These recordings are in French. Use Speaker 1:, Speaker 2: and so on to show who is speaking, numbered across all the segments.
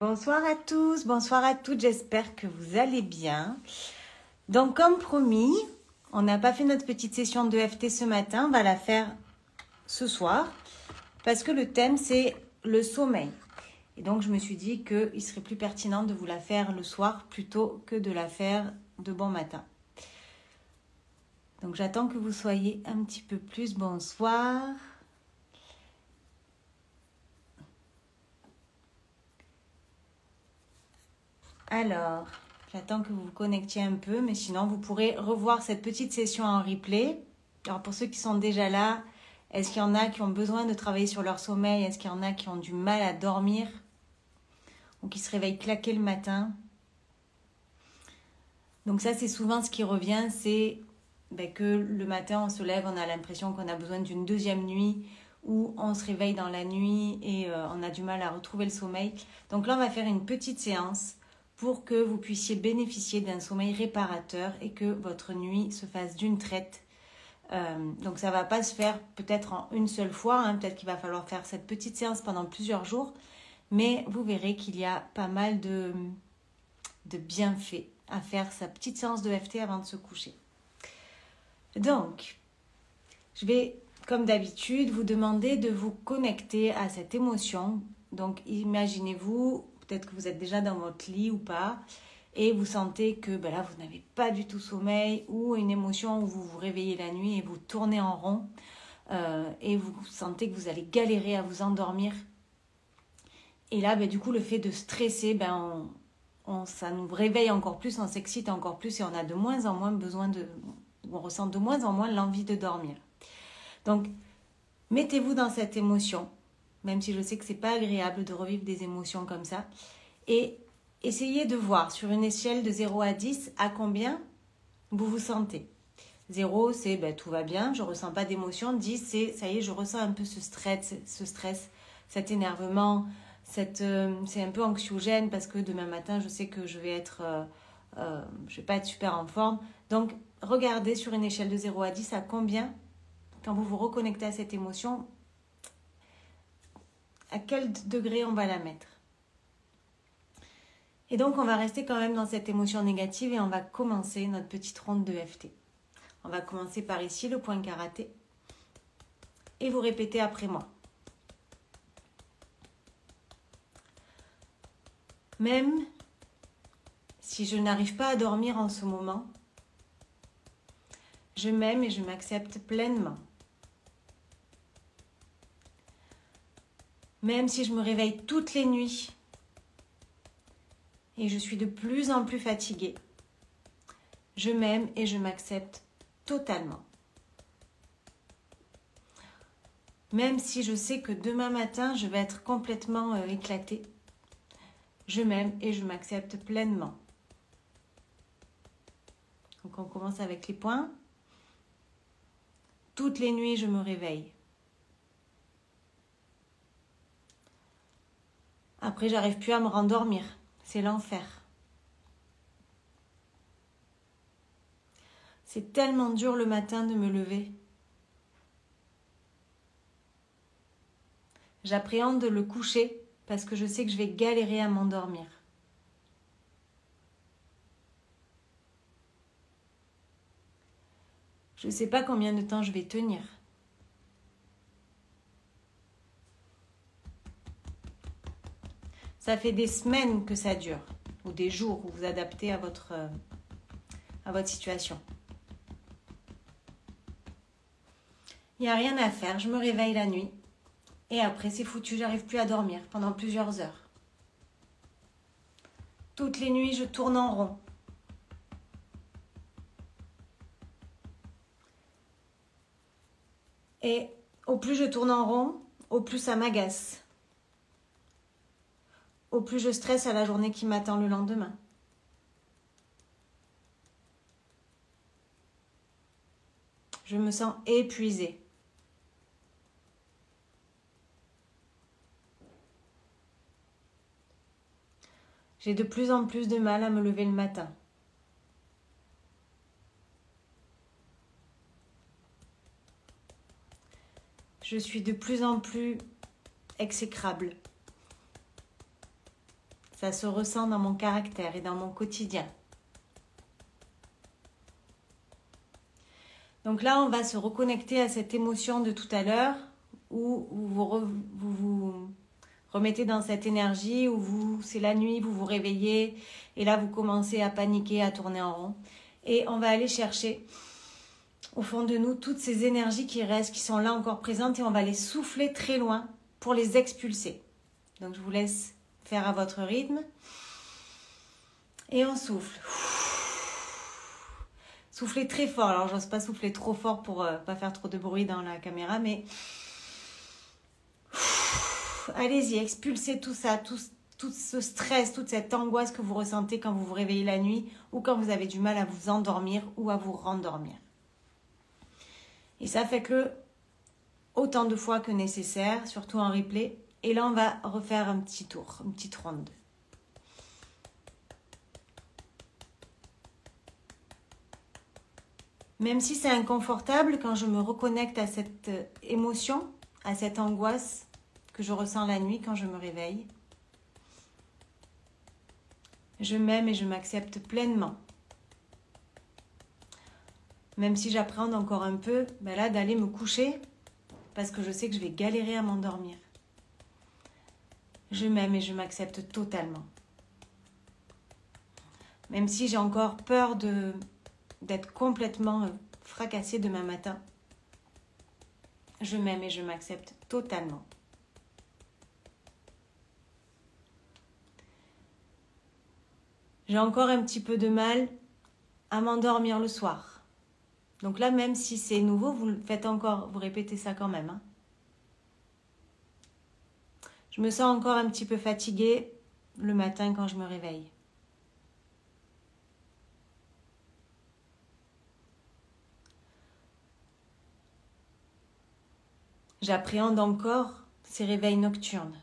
Speaker 1: Bonsoir à tous, bonsoir à toutes, j'espère que vous allez bien. Donc comme promis, on n'a pas fait notre petite session de FT ce matin, on va la faire ce soir parce que le thème c'est le sommeil. Et donc je me suis dit qu'il serait plus pertinent de vous la faire le soir plutôt que de la faire de bon matin. Donc j'attends que vous soyez un petit peu plus. Bonsoir. Alors, j'attends que vous vous connectiez un peu, mais sinon, vous pourrez revoir cette petite session en replay. Alors, pour ceux qui sont déjà là, est-ce qu'il y en a qui ont besoin de travailler sur leur sommeil? Est-ce qu'il y en a qui ont du mal à dormir? Ou qui se réveillent claqués le matin? Donc ça, c'est souvent ce qui revient, c'est que le matin, on se lève, on a l'impression qu'on a besoin d'une deuxième nuit, ou on se réveille dans la nuit et on a du mal à retrouver le sommeil. Donc là, on va faire une petite séance pour que vous puissiez bénéficier d'un sommeil réparateur et que votre nuit se fasse d'une traite. Donc ça ne va pas se faire peut-être en une seule fois, hein. Peut-être qu'il va falloir faire cette petite séance pendant plusieurs jours, mais vous verrez qu'il y a pas mal de bienfaits à faire sa petite séance de FT avant de se coucher. Donc, je vais, comme d'habitude, vous demander de vous connecter à cette émotion. Donc, imaginez-vous, peut-être que vous êtes déjà dans votre lit ou pas, et vous sentez que là, vous n'avez pas du tout sommeil, ou une émotion où vous vous réveillez la nuit et vous tournez en rond, et vous sentez que vous allez galérer à vous endormir. Et là, du coup, le fait de stresser, ça nous réveille encore plus, on s'excite encore plus, et on a de moins en moins on ressent de moins en moins l'envie de dormir. Donc, mettez-vous dans cette émotion, même si je sais que c'est pas agréable de revivre des émotions comme ça, et essayez de voir sur une échelle de 0 à 10 à combien vous vous sentez. 0, c'est tout va bien, je ressens pas d'émotion. 10, c'est ça y est, je ressens un peu ce stress, cet énervement, c'est un peu anxiogène parce que demain matin, je sais que je vais pas être super en forme. Donc, regardez sur une échelle de 0 à 10 à combien, quand vous vous reconnectez à cette émotion, à quel degré on va la mettre. Et donc, on va rester quand même dans cette émotion négative et on va commencer notre petite ronde de FT. On va commencer par ici, le point karaté. Et vous répétez après moi. Même si je n'arrive pas à dormir en ce moment, je m'aime et je m'accepte pleinement. Même si je me réveille toutes les nuits et je suis de plus en plus fatiguée, je m'aime et je m'accepte totalement. Même si je sais que demain matin, je vais être complètement éclatée, je m'aime et je m'accepte pleinement. Donc on commence avec les points. Toutes les nuits, je me réveille. Après, j'arrive plus à me rendormir. C'est l'enfer. C'est tellement dur le matin de me lever. J'appréhende le coucher parce que je sais que je vais galérer à m'endormir. Je ne sais pas combien de temps je vais tenir. Ça fait des semaines que ça dure, ou des jours où vous adaptez à votre situation. Il n'y a rien à faire, je me réveille la nuit. Et après, c'est foutu, j'arrive plus à dormir pendant plusieurs heures. Toutes les nuits, je tourne en rond. Et au plus je tourne en rond, au plus ça m'agace. Au plus je stresse à la journée qui m'attend le lendemain. Je me sens épuisée. J'ai de plus en plus de mal à me lever le matin. Je suis de plus en plus exécrable. Ça se ressent dans mon caractère et dans mon quotidien. Donc là, on va se reconnecter à cette émotion de tout à l'heure où vous vous remettez dans cette énergie, où c'est la nuit, vous vous réveillez et là, vous commencez à paniquer, à tourner en rond. Et on va aller chercher au fond de nous toutes ces énergies qui restent, qui sont là encore présentes et on va les souffler très loin pour les expulser. Donc, je vous laisse faire à votre rythme. Et on souffle. Soufflez très fort. Alors, j'ose pas souffler trop fort pour pas faire trop de bruit dans la caméra, mais allez-y, expulsez tout ça, tout ce stress, toute cette angoisse que vous ressentez quand vous vous réveillez la nuit ou quand vous avez du mal à vous endormir ou à vous rendormir. Et ça, faites-le autant de fois que nécessaire, surtout en replay. Et là, on va refaire un petit tour, une petite ronde. Même si c'est inconfortable, quand je me reconnecte à cette émotion, à cette angoisse que je ressens la nuit quand je me réveille, je m'aime et je m'accepte pleinement. Même si j'appréhende encore un peu, ben là, d'aller me coucher parce que je sais que je vais galérer à m'endormir. Je m'aime et je m'accepte totalement. Même si j'ai encore peur d'être complètement fracassée demain matin, je m'aime et je m'accepte totalement. J'ai encore un petit peu de mal à m'endormir le soir. Donc là, même si c'est nouveau, vous le faites encore, vous répétez ça quand même. Hein. Je me sens encore un petit peu fatiguée le matin quand je me réveille. J'appréhende encore ces réveils nocturnes.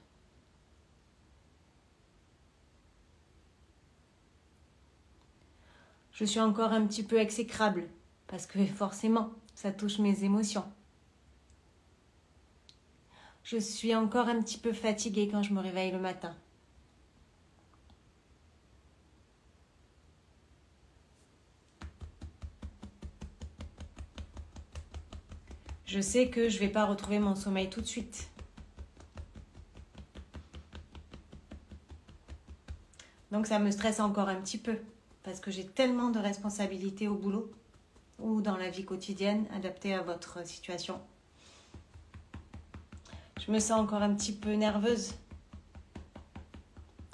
Speaker 1: Je suis encore un petit peu exécrable parce que forcément, ça touche mes émotions. Je suis encore un petit peu fatiguée quand je me réveille le matin. Je sais que je ne vais pas retrouver mon sommeil tout de suite. Donc ça me stresse encore un petit peu parce que j'ai tellement de responsabilités au boulot ou dans la vie quotidienne adaptée à votre situation. Je me sens encore un petit peu nerveuse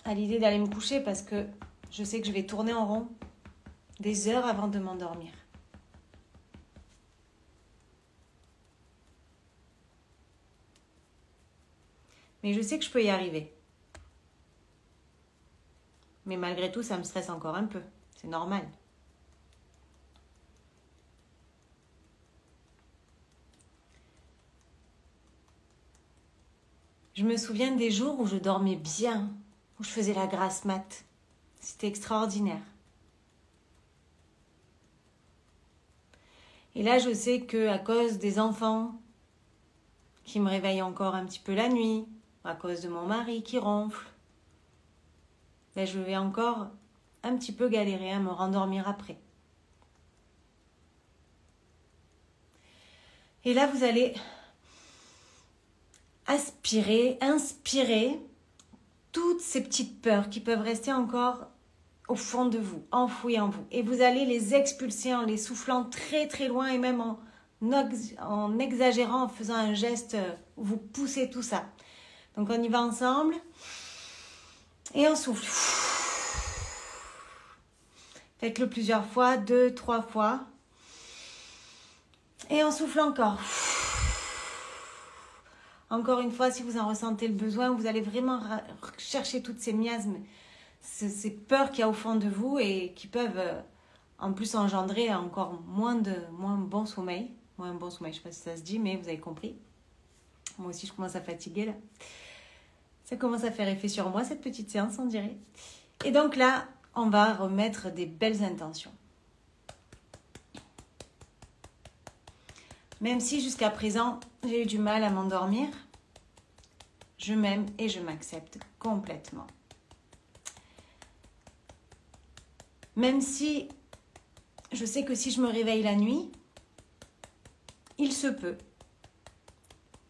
Speaker 1: à l'idée d'aller me coucher parce que je sais que je vais tourner en rond des heures avant de m'endormir. Mais je sais que je peux y arriver. Mais malgré tout, ça me stresse encore un peu. C'est normal. Je me souviens des jours où je dormais bien, où je faisais la grasse mat. C'était extraordinaire. Et là, je sais qu'à cause des enfants qui me réveillent encore un petit peu la nuit, à cause de mon mari qui ronfle, ben je vais encore un petit peu galérer à me rendormir après. Et là, vous allez inspirer toutes ces petites peurs qui peuvent rester encore au fond de vous, enfouies en vous. Et vous allez les expulser en les soufflant très très loin et même en exagérant, en faisant un geste où vous poussez tout ça. Donc on y va ensemble et on souffle. Faites-le plusieurs fois, 2, 3 fois. Et on souffle encore. Encore une fois, si vous en ressentez le besoin, vous allez vraiment chercher toutes ces miasmes, ces peurs qu'il y a au fond de vous et qui peuvent en plus engendrer encore moins bon sommeil. Moins bon sommeil, je ne sais pas si ça se dit, mais vous avez compris. Moi aussi, je commence à fatiguer là. Ça commence à faire effet sur moi, cette petite séance, on dirait. Et donc là, on va remettre des belles intentions. Même si jusqu'à présent, j'ai eu du mal à m'endormir, je m'aime et je m'accepte complètement. Même si je sais que si je me réveille la nuit, il se peut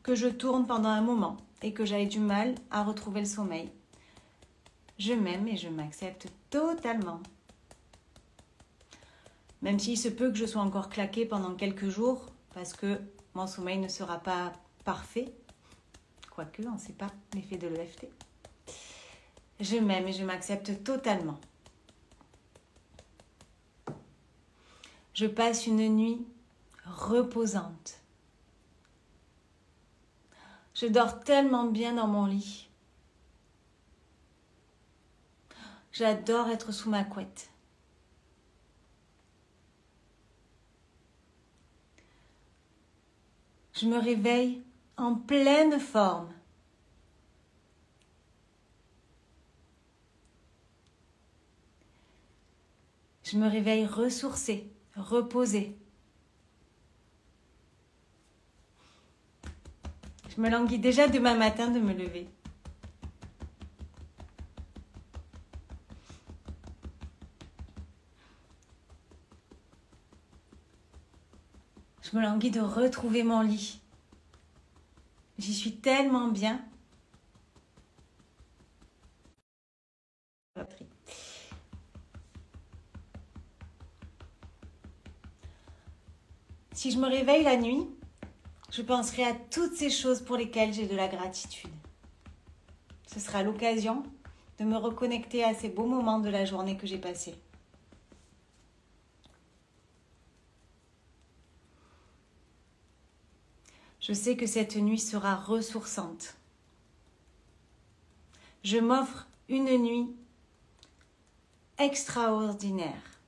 Speaker 1: que je tourne pendant un moment et que j'aille du mal à retrouver le sommeil. Je m'aime et je m'accepte totalement. Même s'il se peut que je sois encore claquée pendant quelques jours parce que mon sommeil ne sera pas parfait. Quoique, on ne sait pas l'effet de l'EFT. Je m'aime et je m'accepte totalement. Je passe une nuit reposante. Je dors tellement bien dans mon lit. J'adore être sous ma couette. Je me réveille en pleine forme. Je me réveille ressourcée, reposée. Je me languis déjà demain matin de me lever. Je me languis de retrouver mon lit. J'y suis tellement bien. Si je me réveille la nuit, je penserai à toutes ces choses pour lesquelles j'ai de la gratitude. Ce sera l'occasion de me reconnecter à ces beaux moments de la journée que j'ai passée. Je sais que cette nuit sera ressourçante. Je m'offre une nuit extraordinaire.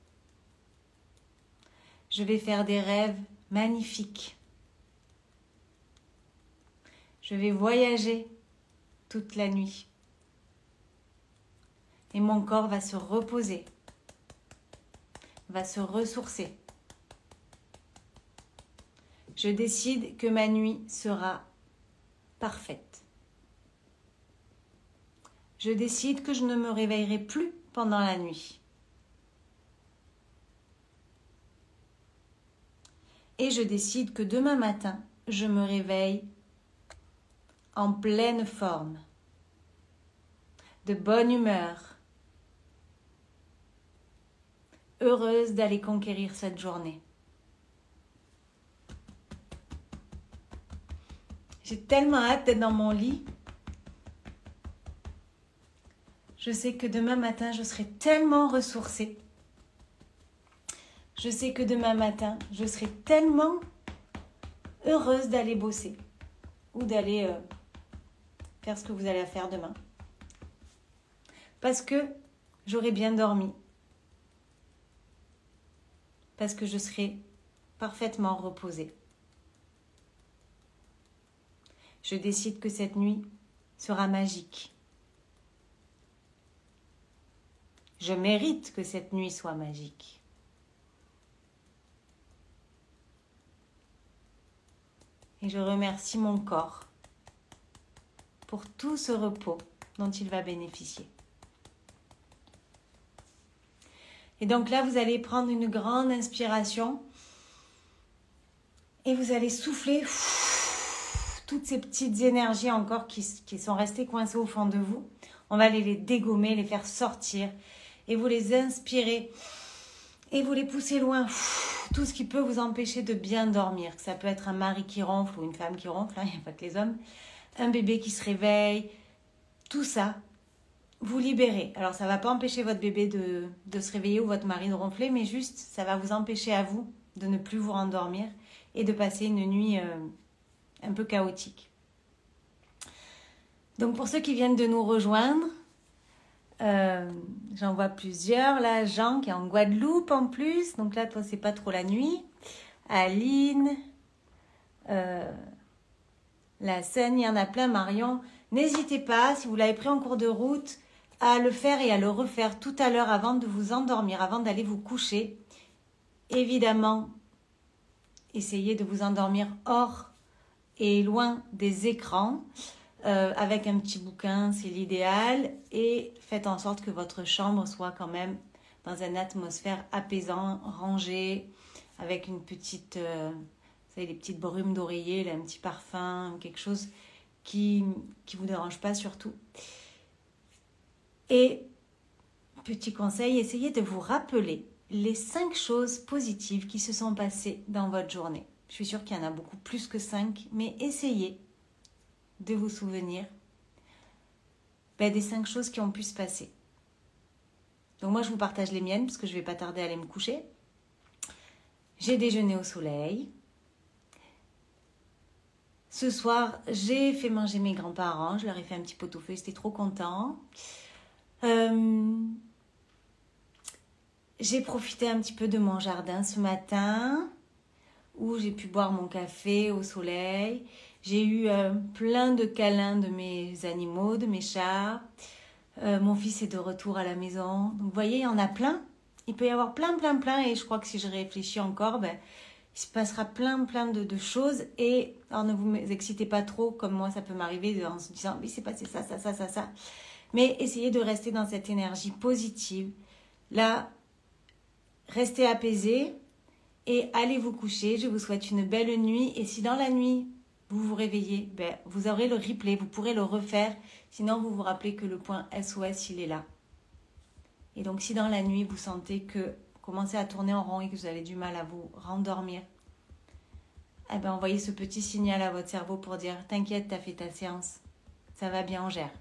Speaker 1: Je vais faire des rêves magnifiques. Je vais voyager toute la nuit. Et mon corps va se reposer, va se ressourcer. Je décide que ma nuit sera parfaite. Je décide que je ne me réveillerai plus pendant la nuit. Et je décide que demain matin, je me réveille en pleine forme, de bonne humeur, heureuse d'aller conquérir cette journée. J'ai tellement hâte d'être dans mon lit. Je sais que demain matin, je serai tellement ressourcée. Je sais que demain matin, je serai tellement heureuse d'aller bosser ou d'aller faire ce que vous allez faire demain. Parce que j'aurai bien dormi. Parce que je serai parfaitement reposée. Je décide que cette nuit sera magique. Je mérite que cette nuit soit magique. Et je remercie mon corps pour tout ce repos dont il va bénéficier. Et donc là, vous allez prendre une grande inspiration et vous allez souffler toutes ces petites énergies encore qui sont restées coincées au fond de vous. On va les dégommer, les faire sortir et vous les inspirez et vous les poussez loin. Tout ce qui peut vous empêcher de bien dormir. Ça peut être un mari qui ronfle ou une femme qui ronfle, il n'y a pas que les hommes. Un bébé qui se réveille. Tout ça, vous libérez. Alors ça ne va pas empêcher votre bébé de se réveiller ou votre mari de ronfler, mais juste ça va vous empêcher à vous de ne plus vous rendormir et de passer une nuit un peu chaotique. Donc pour ceux qui viennent de nous rejoindre, j'en vois plusieurs. Là, Jean qui est en Guadeloupe en plus. Donc là, toi, c'est pas trop la nuit. Aline, la Seine, il y en a plein. Marion, n'hésitez pas, si vous l'avez pris en cours de route, à le faire et à le refaire tout à l'heure avant de vous endormir, avant d'aller vous coucher. Évidemment, essayez de vous endormir hors et loin des écrans. Avec un petit bouquin, c'est l'idéal. Et faites en sorte que votre chambre soit quand même dans une atmosphère apaisante, rangée, avec une petite, vous savez, les petites brumes d'oreiller, là, un petit parfum, quelque chose qui ne vous dérange pas surtout. Et petit conseil, essayez de vous rappeler les 5 choses positives qui se sont passées dans votre journée. Je suis sûre qu'il y en a beaucoup plus que 5, mais essayez de vous souvenir des 5 choses qui ont pu se passer. Donc moi, je vous partage les miennes parce que je ne vais pas tarder à aller me coucher. J'ai déjeuné au soleil. Ce soir, j'ai fait manger mes grands-parents. Je leur ai fait un petit pot-au-feu, ils étaient trop contents. J'ai profité un petit peu de mon jardin ce matin où j'ai pu boire mon café au soleil. J'ai eu plein de câlins de mes animaux, de mes chats. Mon fils est de retour à la maison. Donc vous voyez, il y en a plein. Il peut y avoir plein. Et je crois que si je réfléchis encore, il se passera plein de choses. Et alors ne vous excitez pas trop, comme moi ça peut m'arriver en se disant, oui, c'est passé ça. Mais essayez de rester dans cette énergie positive. Là, restez apaisé et allez vous coucher. Je vous souhaite une belle nuit. Et si dans la nuit, vous vous réveillez, vous aurez le replay, vous pourrez le refaire. Sinon, vous vous rappelez que le point SOS, il est là. Et donc, si dans la nuit, vous sentez que vous commencez à tourner en rond et que vous avez du mal à vous rendormir, envoyez ce petit signal à votre cerveau pour dire « T'inquiète, t'as fait ta séance. Ça va bien, on gère. »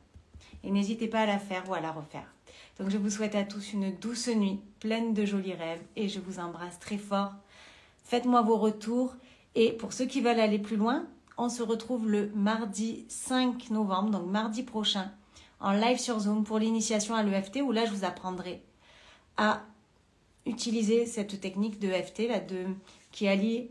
Speaker 1: Et n'hésitez pas à la faire ou à la refaire. Donc, je vous souhaite à tous une douce nuit, pleine de jolis rêves. Et je vous embrasse très fort. Faites-moi vos retours. Et pour ceux qui veulent aller plus loin, on se retrouve le mardi 5 novembre, donc mardi prochain, en live sur Zoom pour l'initiation à l'EFT, où là, je vous apprendrai à utiliser cette technique de EFT là, qui allie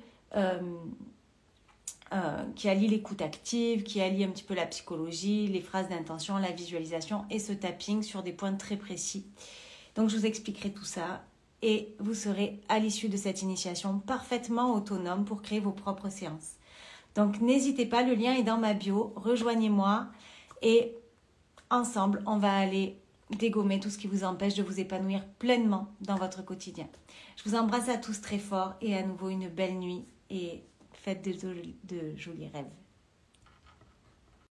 Speaker 1: l'écoute active, qui allie un petit peu la psychologie, les phrases d'intention, la visualisation et ce tapping sur des points très précis. Donc, je vous expliquerai tout ça et vous serez à l'issue de cette initiation parfaitement autonome pour créer vos propres séances. Donc, n'hésitez pas, le lien est dans ma bio, rejoignez-moi et ensemble, on va aller dégommer tout ce qui vous empêche de vous épanouir pleinement dans votre quotidien. Je vous embrasse à tous très fort et à nouveau une belle nuit et faites de jolis rêves.